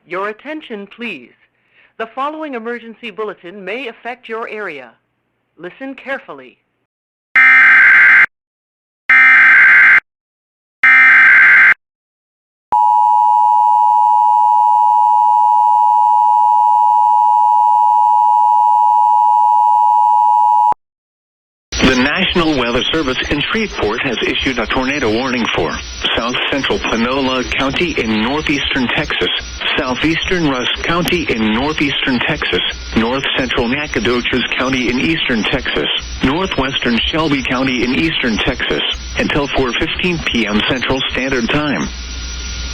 Your attention, please. The following emergency bulletin may affect your area. Listen carefully. The National Weather Service in Shreveport has issued a tornado warning for south central Panola County in northeastern Texas, southeastern Rusk County in northeastern Texas, north central Nacogdoches County in eastern Texas, northwestern Shelby County in eastern Texas, until 4:15 p.m. Central Standard Time.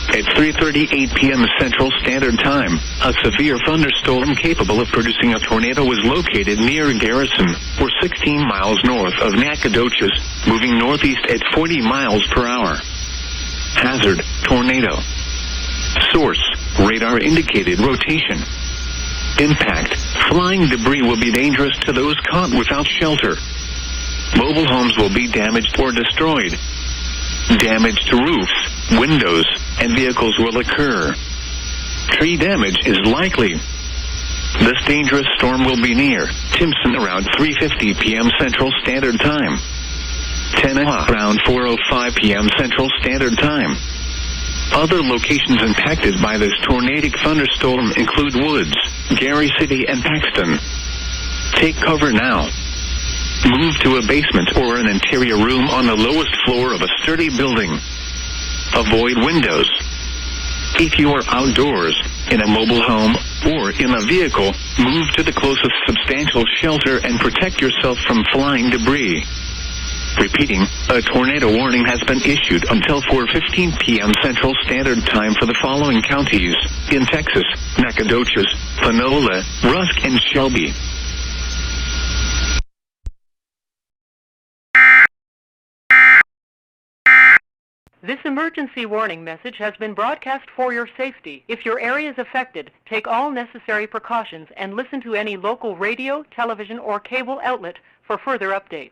At 3:38 p.m. Central Standard Time, a severe thunderstorm capable of producing a tornado was located near Garrison, or 16 miles north of Nacogdoches, moving northeast at 40 miles per hour. Hazard, tornado. Source, radar indicated rotation. Impact, flying debris will be dangerous to those caught without shelter. Mobile homes will be damaged or destroyed. Damage to roofs, windows, and vehicles will occur. Tree damage is likely. This dangerous storm will be near Timpson around 3:50 p.m. Central Standard Time. Panola around 4:05 p.m. Central Standard Time. Other locations impacted by this tornadic thunderstorm include Woods, Gary City, and Paxton. Take cover now. Move to a basement or an interior room on the lowest floor of a sturdy building. Avoid windows. If you are outdoors, in a mobile home, or in a vehicle, move to the closest substantial shelter and protect yourself from flying debris. Repeating, a tornado warning has been issued until 4:15 p.m. Central Standard Time for the following counties in Texas: Nacogdoches, Panola, Rusk, and Shelby. This emergency warning message has been broadcast for your safety. If your area is affected, take all necessary precautions and listen to any local radio, television, or cable outlet for further updates.